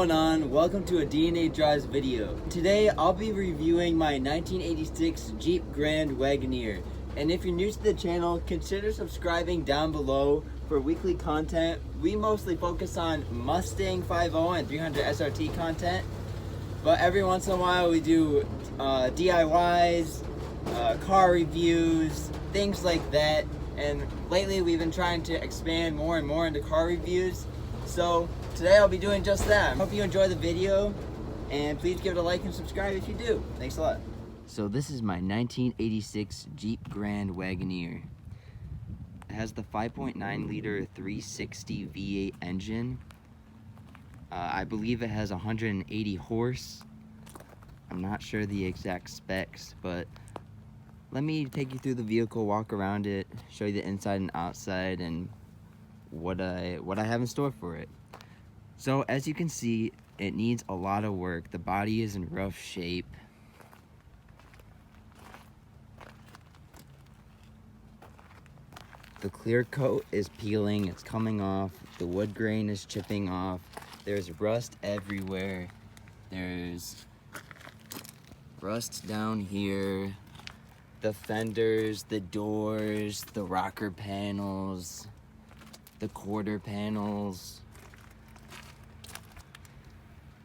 going on? Welcome to a DNA Drives video. Today I'll be reviewing my 1986 Jeep Grand Wagoneer. And if you're new to the channel, consider subscribing down below for weekly content. We mostly focus on Mustang 5.0 and 300 SRT content, but every once in a while we do DIYs, car reviews, things like that. And lately we've been trying to expand more and more into car reviews. So today I'll be doing just that. Hope you enjoy the video, and please give it a like and subscribe if you do. Thanks a lot. So this is my 1986 Jeep Grand Wagoneer. It has the 5.9 liter 360 V8 engine. I believe it has 180 horse. I'm not sure the exact specs, but let me take you through the vehicle, walk around it, show you the inside and outside, and what I have in store for it. So as you can see, it needs a lot of work. The body is in rough shape. The clear coat is peeling, it's coming off. The wood grain is chipping off. There's rust everywhere. There's rust down here. The fenders, the doors, the rocker panels, the quarter panels.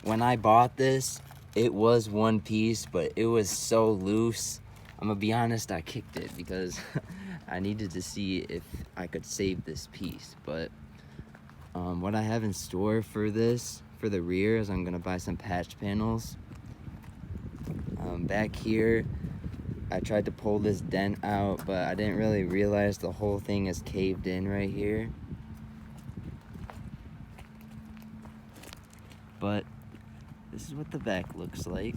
When I bought this, it was one piece, but it was so loose. I'm gonna be honest, I kicked it because I needed to see if I could save this piece. But what I have in store for this, for the rear, is I'm gonna buy some patch panels. Back here, I tried to pull this dent out, but I didn't really realize the whole thing is caved in right here. But this is what the back looks like.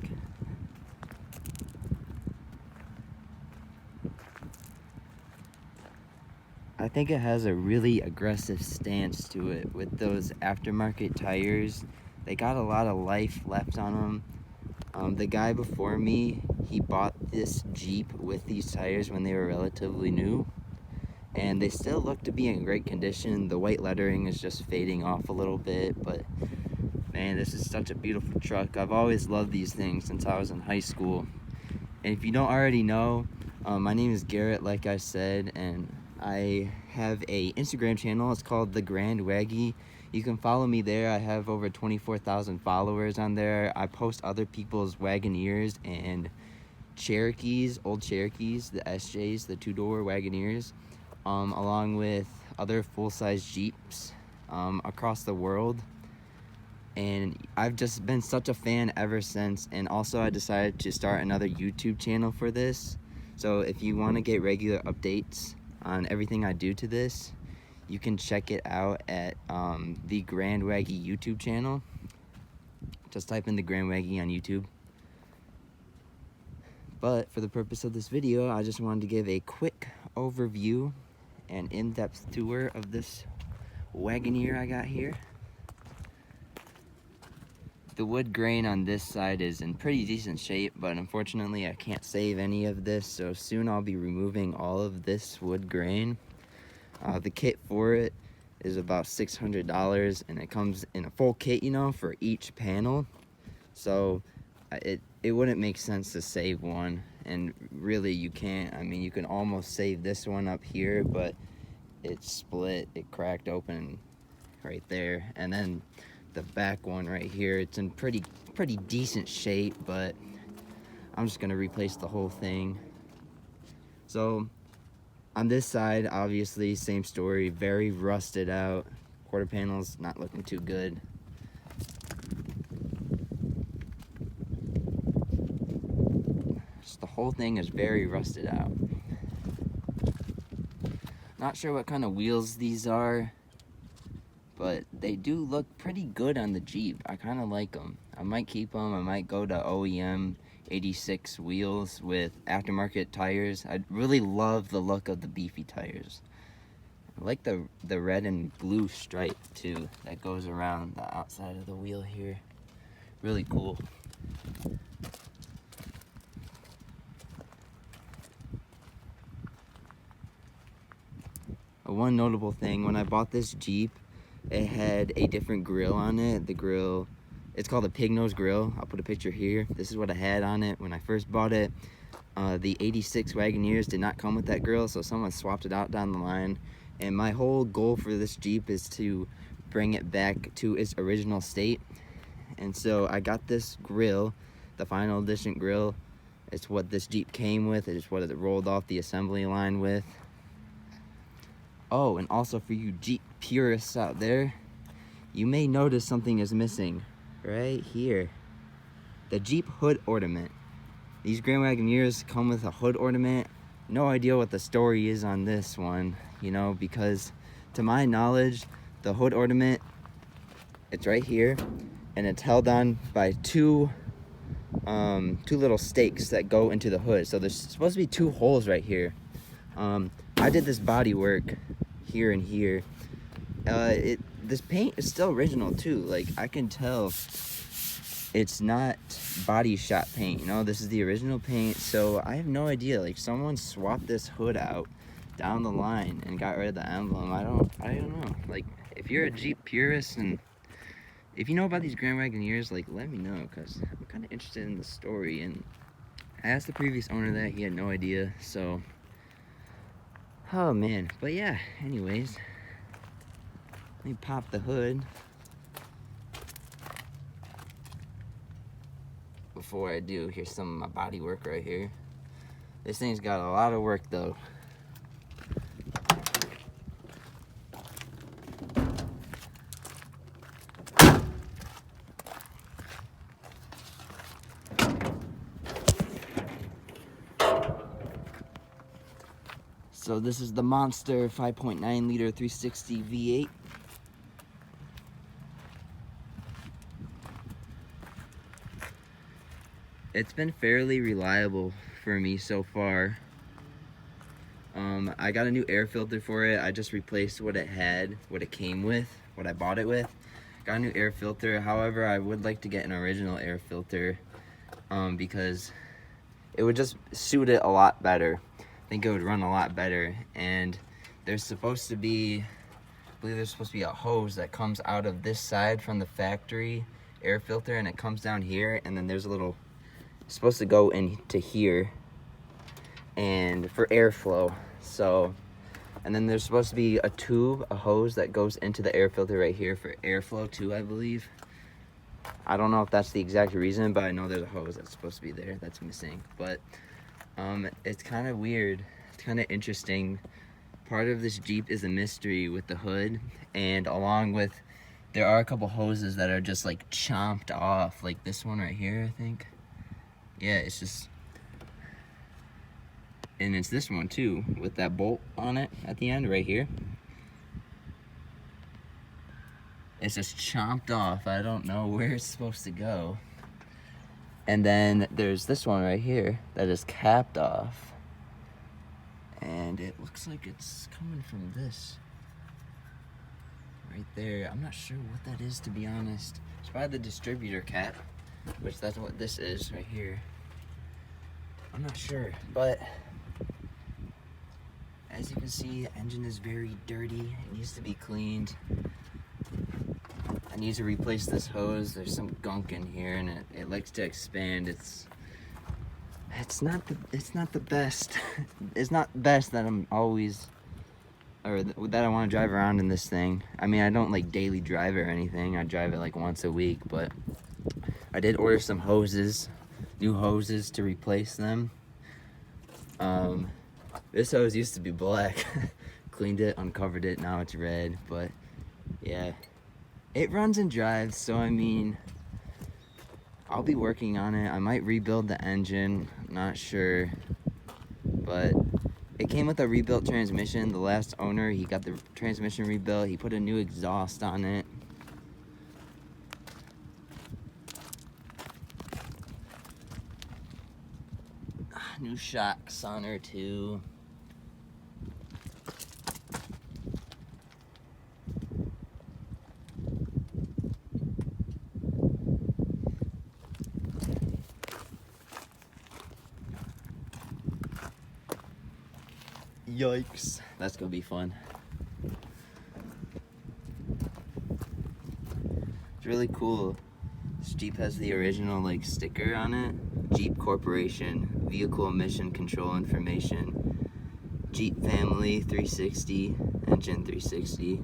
I think it has a really aggressive stance to it with those aftermarket tires. They got a lot of life left on them. The guy before me, he bought this Jeep with these tires when they were relatively new, and they still look to be in great condition. The white lettering is just fading off a little bit, but man, this is such a beautiful truck. I've always loved these things since I was in high school. And if you don't already know, my name is Garrett, like I said, and I have a Instagram channel. It's called the Grand Wag. You can follow me there. I have over 24,000 followers on there. I post other people's Wagoneers and Cherokees, old Cherokees, the SJs, the two-door Wagoneers, along with other full-size Jeeps across the world. And I've just been such a fan ever since. And also I decided to start another YouTube channel for this. So if you want to get regular updates on everything I do to this, you can check it out at the Grand Wag YouTube channel. Just type in the Grand Wag on YouTube. But for the purpose of this video, I just wanted to give a quick overview and in-depth tour of this Wagoneer I got here. The wood grain on this side is in pretty decent shape, but unfortunately I can't save any of this, so soon I'll be removing all of this wood grain. The kit for it is about $600, and it comes in a full kit, you know, for each panel. So it wouldn't make sense to save one, and really you can't. I mean, you can almost save this one up here, but it's split, it cracked open right there. And then the back one right here, it's in pretty decent shape, but I'm just gonna replace the whole thing. So on this side, obviously same story, very rusted out. Quarter panels not looking too good. Just the whole thing is very rusted out. Not sure what kind of wheels these are, but they do look pretty good on the Jeep. I kind of like them. I might keep them. I might go to OEM 86 wheels with aftermarket tires. I really love the look of the beefy tires. I like the red and blue stripe too that goes around the outside of the wheel here. Really cool. One notable thing, when I bought this Jeep, it had a different grille on it. The grille It's called a pig nose grill. I'll put a picture here. This is what I had on it when I first bought it. The 86 Wagoneers did not come with that grill, so someone swapped it out down the line. And my whole goal for this Jeep is to bring it back to its original state. And so I got this grill, the final edition grill. It's what this Jeep came with. It's what it rolled off the assembly line with. Oh, and also for you Jeep purists out there, you may notice something is missing right here. The Jeep hood ornament. These Grand Wagoneers come with a hood ornament. No idea what the story is on this one, you know, because to my knowledge, the hood ornament, it's right here, and it's held on by two little stakes that go into the hood. So there's supposed to be two holes right here. I did this body work here and here. This paint is still original too. Like, I can tell it's not body shop paint, you know. This is the original paint, so I have no idea. Like, someone swapped this hood out down the line and got rid of the emblem. I don't know. Like, if you're a Jeep purist and if you know about these Grand Wagoneers, like, let me know, because I'm kind of interested in the story. And I asked the previous owner that, he had no idea. So, oh man. But yeah, anyways, let me pop the hood before I do. Here's some of my body work right here. This thing's got a lot of work though. So this is the Monster 5.9 liter 360 V8. It's been fairly reliable for me so far. I got a new air filter for it. I just replaced what it had, what it came with, what I bought it with. Got a new air filter. However, I would like to get an original air filter because it would just suit it a lot better. I think it would run a lot better. And there's supposed to be, I believe there's supposed to be a hose that comes out of this side from the factory air filter, and it comes down here, and then there's a little, it's supposed to go into here and for airflow. So, and then there's supposed to be a tube, a hose that goes into the air filter right here for airflow too, I believe. I don't know if that's the exact reason, but I know there's a hose that's supposed to be there that's missing. But it's kind of weird. It's kind of interesting. Part of this Jeep is a mystery with the hood, and along with, there are a couple hoses that are just like chomped off, like this one right here, I think. Yeah, it's just, and it's this one too, with that bolt on it at the end right here. It's just chomped off. I don't know where it's supposed to go. And then there's this one right here that is capped off. And it looks like it's coming from this right there. I'm not sure what that is, to be honest. It's probably the distributor cap, which that's what this is right here. I'm not sure, but as you can see, the engine is very dirty. It needs to be cleaned. I need to replace this hose. There's some gunk in here, and it likes to expand. It's not the best. It's not best that I'm always, or that I want to drive around in this thing. I mean, I don't like daily drive it or anything. I drive it like once a week, but I did order some hoses, new hoses to replace them. This hose used to be black. Cleaned it, uncovered it, now it's red. But yeah, it runs and drives, so I mean, I'll be working on it. I might rebuild the engine, not sure, but it came with a rebuilt transmission. The last owner, he got the transmission rebuilt. He put a new exhaust on it. New shocks on her too. Yikes, that's gonna be fun. It's really cool. This Jeep has the original like sticker on it. Jeep Corporation, vehicle emission control information. Jeep family 360, engine 360.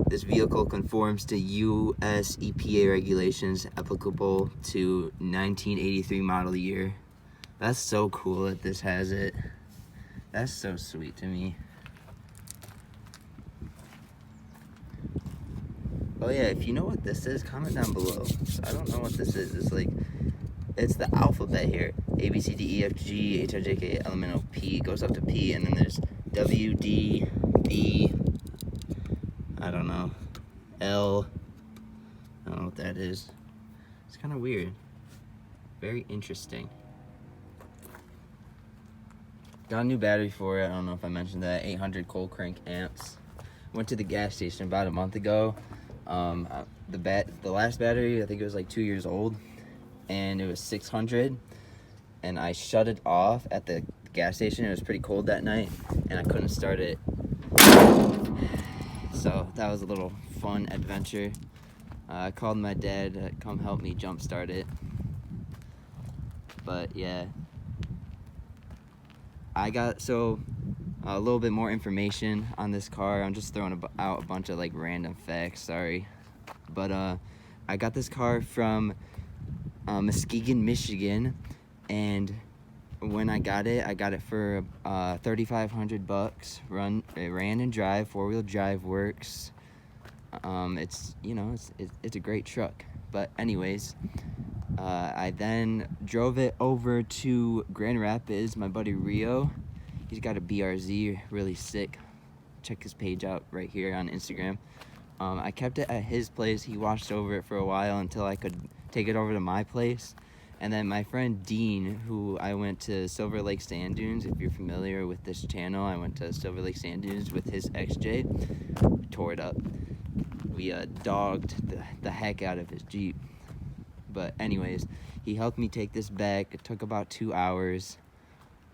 This vehicle conforms to U.S. EPA regulations applicable to 1983 model year. That's so cool that this has it. That's so sweet to me. Oh yeah, if you know what this is, comment down below. So I don't know what this is. It's like, it's the alphabet here. A, B, C, D, E, F, G, H, I, J, K, L, M, N, O, P. Goes up to P, and then there's W, D, B. I don't know. L. I don't know what that is. It's kind of weird. Very interesting. Got a new battery for it. I don't know if I mentioned that. 800 cold crank amps. Went to the gas station about a month ago. The last battery, I think it was like 2 years old, and it was 600. And I shut it off at the gas station. It was pretty cold that night, and I couldn't start it. So that was a little fun adventure. I called my dad to come help me jump start it. But yeah, I got a little bit more information on this car. I'm just throwing out a bunch of like random facts, sorry. But I got this car from Muskegon, Michigan, and when I got it for $3,500. It ran and drive, 4-wheel drive works. It's, you know, it's a great truck. But anyways, I then drove it over to Grand Rapids. My buddy Rio, he's got a BRZ, really sick. Check his page out right here on Instagram. I kept it at his place. He watched over it for a while until I could take it over to my place. And then my friend Dean, who I went to Silver Lake Sand Dunes, if you're familiar with this channel, I went to Silver Lake Sand Dunes with his XJ, tore it up. We dogged the heck out of his Jeep. But anyways, he helped me take this back. It took about 2 hours.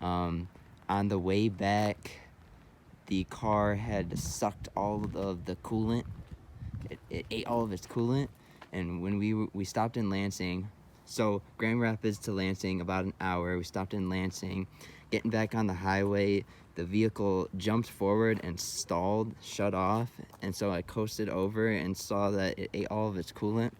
On the way back, the car had sucked all of the coolant. It ate all of its coolant. And when we stopped in Lansing, so Grand Rapids to Lansing, about an hour. We stopped in Lansing. Getting back on the highway, the vehicle jumped forward and stalled, shut off. And so I coasted over and saw that it ate all of its coolant.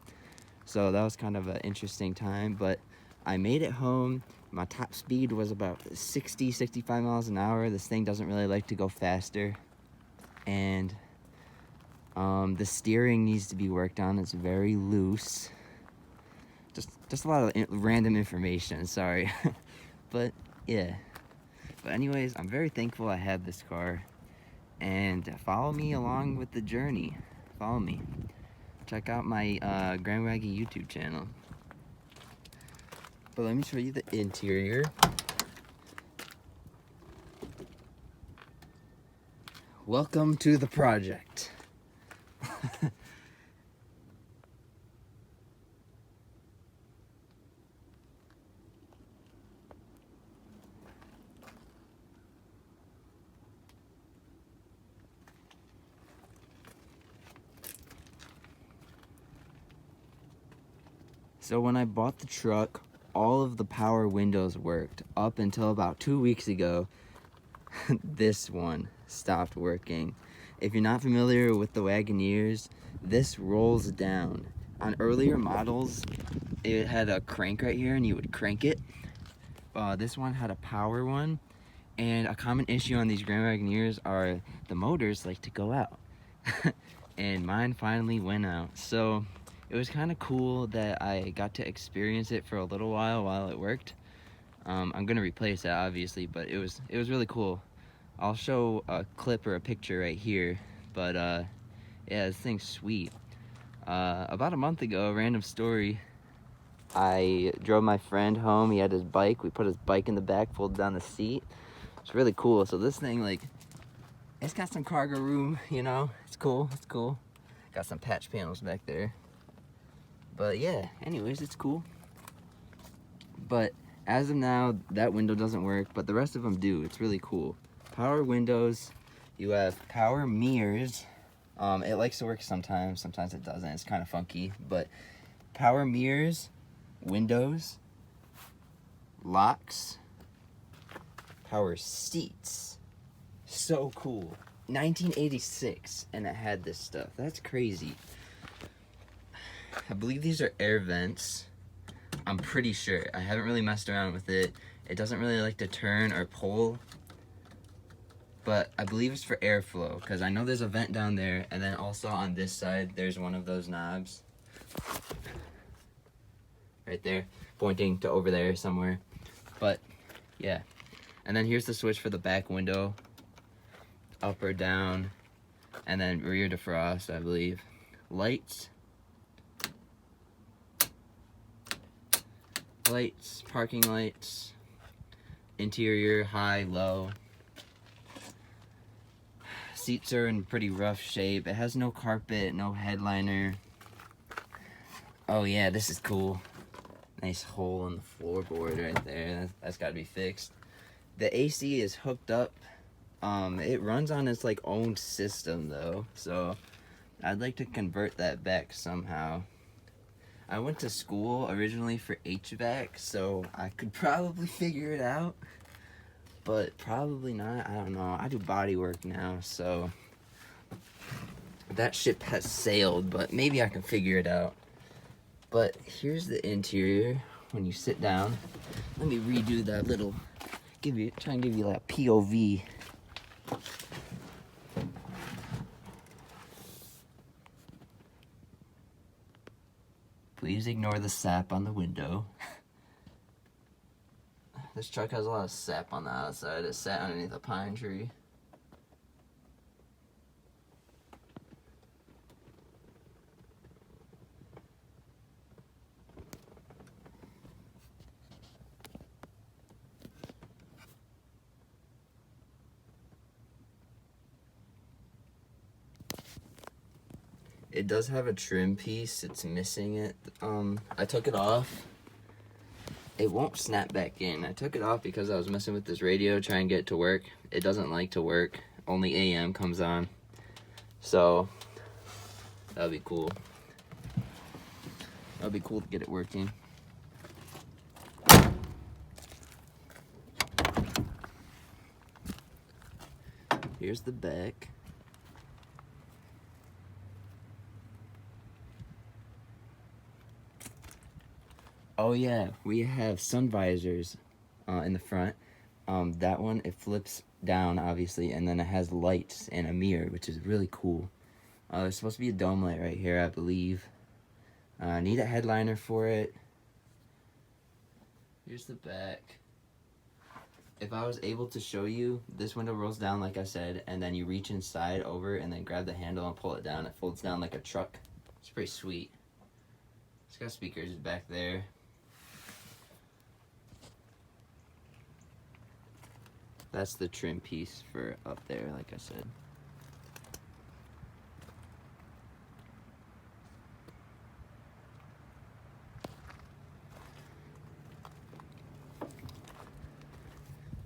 So that was kind of an interesting time, but I made it home. My top speed was about 60, 65 miles an hour. This thing doesn't really like to go faster. And the steering needs to be worked on. It's very loose. Just a lot of random information, sorry. But yeah. But anyways, I'm very thankful I had this car. And follow me along with the journey. Follow me. Check out my Grand Wag YouTube channel. But let me show you the interior. Welcome to the project. So when I bought the truck, all of the power windows worked up until about 2 weeks ago. This one stopped working. If you're not familiar with the Wagoneers, this rolls down. On earlier models, it had a crank right here and you would crank it. This one had a power one, and a common issue on these Grand Wagoneers are the motors like to go out. And mine finally went out. So it was kind of cool that I got to experience it for a little while it worked. I'm gonna replace it obviously, but it was really cool. I'll show a clip or a picture right here, but yeah, this thing's sweet. About a month ago, random story, I drove my friend home. He had his bike. We put his bike in the back, folded down the seat. It's really cool. So this thing, like, it's got some cargo room, you know. It's cool. Got some patch panels back there. But yeah, anyways, it's cool. But as of now, that window doesn't work, but the rest of them do. It's really cool. Power windows. You have power mirrors. It likes to work sometimes it doesn't. It's kind of funky, but power mirrors, windows, locks, power seats. So cool. 1986, and it had this stuff. That's crazy. I believe these are air vents. I'm pretty sure. I haven't really messed around with it. It doesn't really like to turn or pull, but I believe it's for airflow, because I know there's a vent down there, and then also on this side, there's one of those knobs. Right there, pointing to over there somewhere. But, yeah. And then here's the switch for the back window. Up or down. And then rear defrost, I believe. Lights. Lights, parking lights. Interior, high, low. Seats are in pretty rough shape. It has no carpet, no headliner. Oh yeah, this is cool. Nice hole in the floorboard right there. That's gotta be fixed. The AC is hooked up. It runs on its like own system though, so I'd like to convert that back somehow. I went to school originally for HVAC, so I could probably figure it out, but probably not. I don't know. I do body work now, so that ship has sailed, but maybe I can figure it out. But here's the interior when you sit down. Let me redo that little, try and give you that POV. Please ignore the sap on the window. This truck has a lot of sap on the outside. It sat underneath a pine tree. It does have a trim piece. It's missing it. I took it off. It won't snap back in. I took it off because I was messing with this radio trying to get it to work. It doesn't like to work. Only AM comes on. So that'd be cool. That'd be cool to get it working. Here's the back. Oh yeah, we have sun visors in the front. That one, it flips down obviously, and then it has lights and a mirror, which is really cool. There's supposed to be a dome light right here, I believe. I need a headliner for it. Here's the back. If I was able to show you, this window rolls down like I said, and then you reach inside over and then grab the handle and pull it down. It folds down like a truck. It's pretty sweet. It's got speakers back there. That's the trim piece for up there, like I said.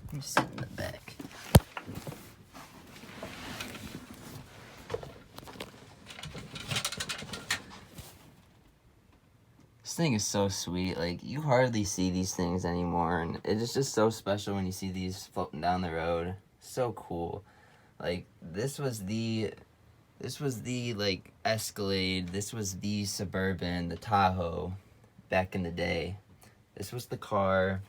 Let me sit in the back. This thing is so sweet. Like, you hardly see these things anymore, and it is just so special when you see these floating down the road. So cool. Like, this was the like Escalade, this was the Suburban, the Tahoe back in the day. This was the car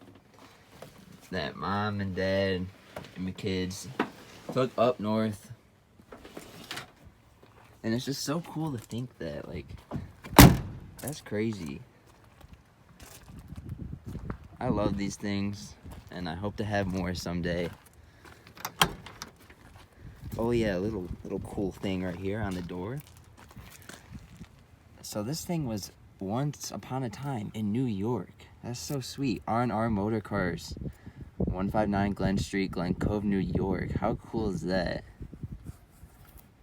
that mom and dad and my kids took up north. And it's just so cool to think that, like, that's crazy. I love these things, and I hope to have more someday. Oh yeah, a little cool thing right here on the door. So this thing was once upon a time in New York. That's so sweet. R&R Motor Cars, 159 Glen Street, Glen Cove, New York. How cool is that?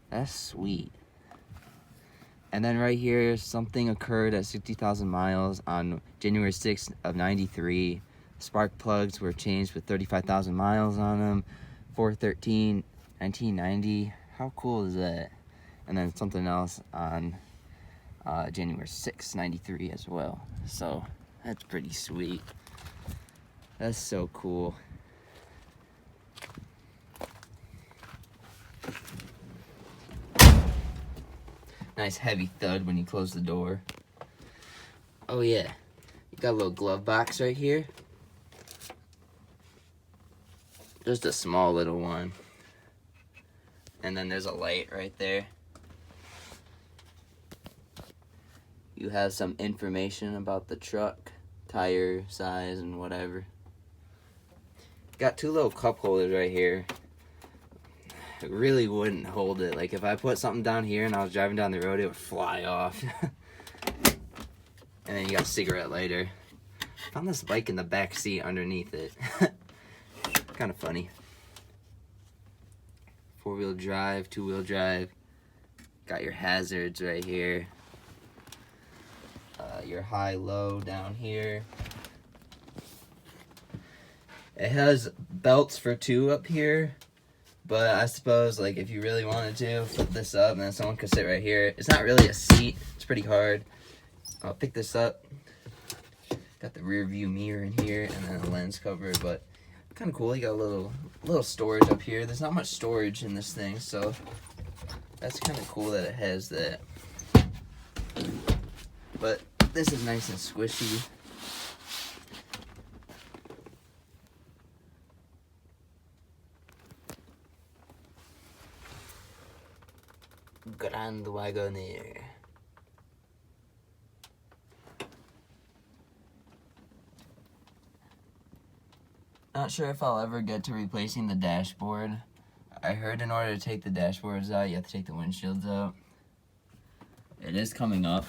That's sweet. And then right here, something occurred at 60,000 miles on January 6th of 93. Spark plugs were changed with 35,000 miles on them. 4/13, 1990. How cool is that? And then something else on January 6th, 93 as well. So that's pretty sweet. That's so cool. Nice heavy thud when you close the door. Oh yeah, you got a little glove box right here. Just a small little one. And then there's a light right there. You have some information about the truck, tire size and whatever. Got two little cup holders right here. It really wouldn't hold it. Like if I put something down here and I was driving down the road, it would fly off. And then you got a cigarette lighter. Found this bike in the back seat underneath it. Kind of funny. 4-wheel drive, 2-wheel drive. Got your hazards right here. Your high-low down here. It has belts for 2 up here. But I suppose, like, if you really wanted to, flip this up and then someone could sit right here. It's not really a seat. It's pretty hard. I'll pick this up. Got the rear view mirror in here and then a lens cover, but kind of cool. You got a little storage up here. There's not much storage in this thing, so that's kind of cool that it has that. But this is nice and squishy. Grand Wagoneer. Not sure if I'll ever get to replacing the dashboard. I heard in order to take the dashboards out, you have to take the windshields out. It is coming up.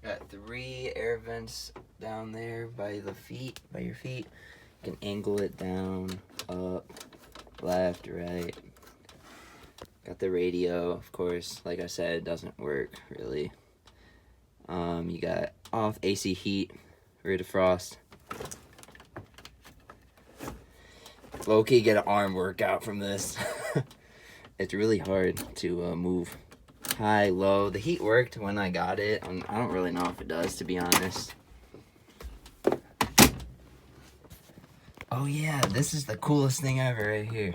Got 3 air vents down there by your feet. You can angle it down, up, left, right. Got the radio, of course. Like I said, it doesn't work really. You got off AC heat, rear defrost. Low-key get an arm workout from this. It's really hard to move. High, low. The heat worked when I got it. I don't really know if it does, to be honest. Oh yeah, this is the coolest thing ever right here.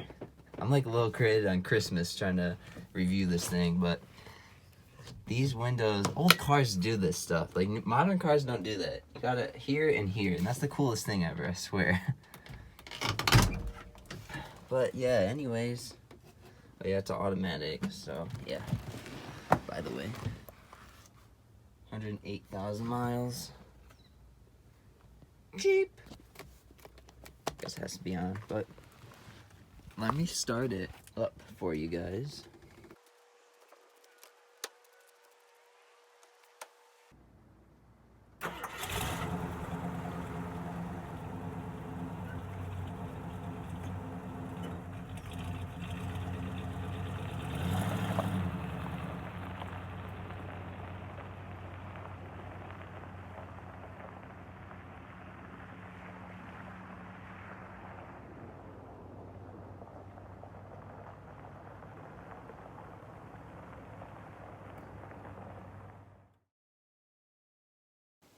I'm like a little kid on Christmas trying to review this thing, but these windows, old cars do this stuff. Like modern cars don't do that. You got it here and here, and that's the coolest thing ever, I swear. But yeah, anyways. Oh yeah, it's automatic, so yeah. By the way, 108,000 miles. Jeep. Guess it has to be on, but let me start it up for you guys.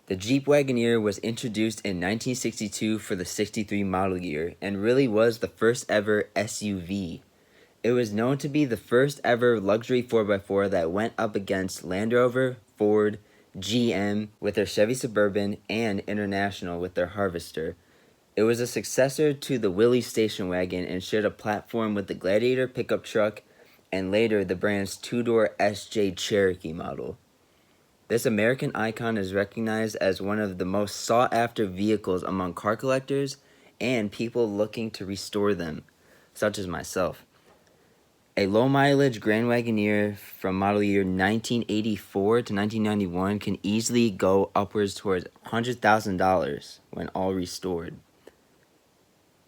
The Jeep Wagoneer was introduced in 1962 for the 63 model year and really was the first ever SUV. It was known to be the first ever luxury 4x4 that went up against Land Rover, Ford, GM with their Chevy Suburban, and International with their Harvester. It was a successor to the Willys station wagon and shared a platform with the Gladiator pickup truck and later the brand's 2-door SJ Cherokee model. This American icon is recognized as one of the most sought-after vehicles among car collectors and people looking to restore them, such as myself. A low-mileage Grand Wagoneer from model year 1984 to 1991 can easily go upwards towards $100,000 when all restored.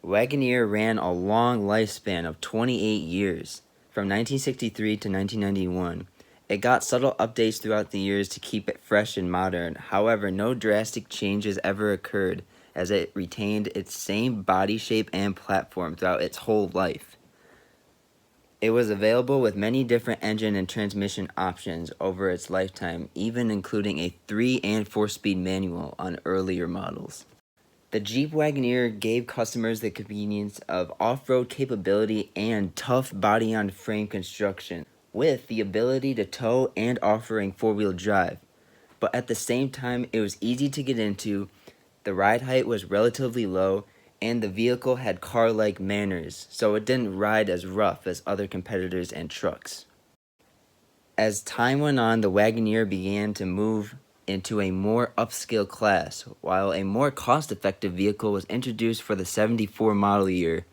Wagoneer ran a long lifespan of 28 years, from 1963 to 1991. It got subtle updates throughout the years to keep it fresh and modern. However, no drastic changes ever occurred, as it retained its same body shape and platform throughout its whole life. It was available with many different engine and transmission options over its lifetime, even including a 3- and 4-speed manual on earlier models. The Jeep Wagoneer gave customers the convenience of off-road capability and tough body-on-frame construction, with the ability to tow and offering 4-wheel drive. But at the same time, it was easy to get into, the ride height was relatively low, and the vehicle had car-like manners, so it didn't ride as rough as other competitors and trucks. As time went on, the Wagoneer began to move into a more upscale class, while a more cost-effective vehicle was introduced for the 74 model year,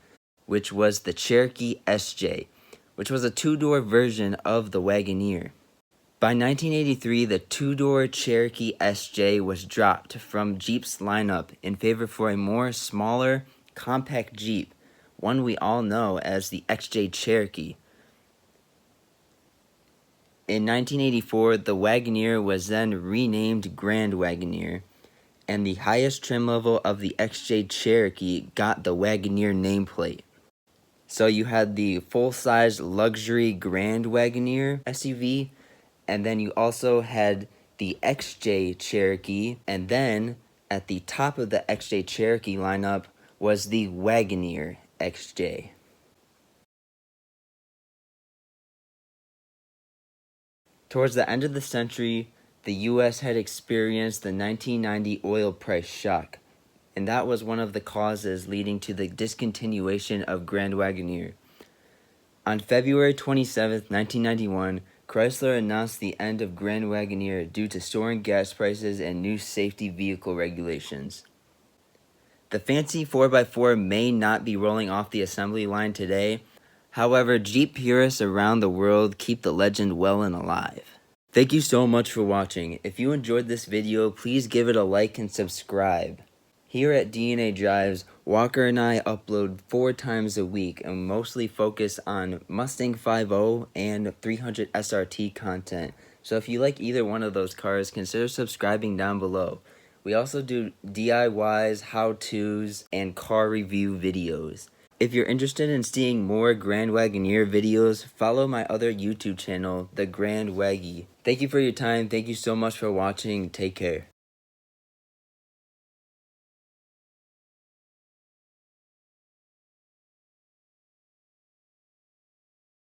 which was the Cherokee SJ, which was a 2-door version of the Wagoneer. By 1983, the 2-door Cherokee SJ was dropped from Jeep's lineup in favor for a more smaller, compact Jeep, one we all know as the XJ Cherokee. In 1984, the Wagoneer was then renamed Grand Wagoneer, and the highest trim level of the XJ Cherokee got the Wagoneer nameplate. So you had the full-size luxury Grand Wagoneer SUV, and then you also had the XJ Cherokee, and then at the top of the XJ Cherokee lineup was the Wagoneer XJ. Towards the end of the century, the U.S. had experienced the 1990 oil price shock, and that was one of the causes leading to the discontinuation of Grand Wagoneer. On February 27, 1991, Chrysler announced the end of Grand Wagoneer due to soaring gas prices and new safety vehicle regulations. The fancy 4x4 may not be rolling off the assembly line today. However, Jeep purists around the world keep the legend well and alive. Thank you so much for watching. If you enjoyed this video, please give it a like and subscribe. Here at DNA Drives, Walker and I upload 4 times a week and mostly focus on Mustang 5.0 and 300 SRT content. So if you like either one of those cars, consider subscribing down below. We also do DIYs, how-tos, and car review videos. If you're interested in seeing more Grand Wagoneer videos, follow my other YouTube channel, The Grand Waggy. Thank you for your time. Thank you so much for watching. Take care.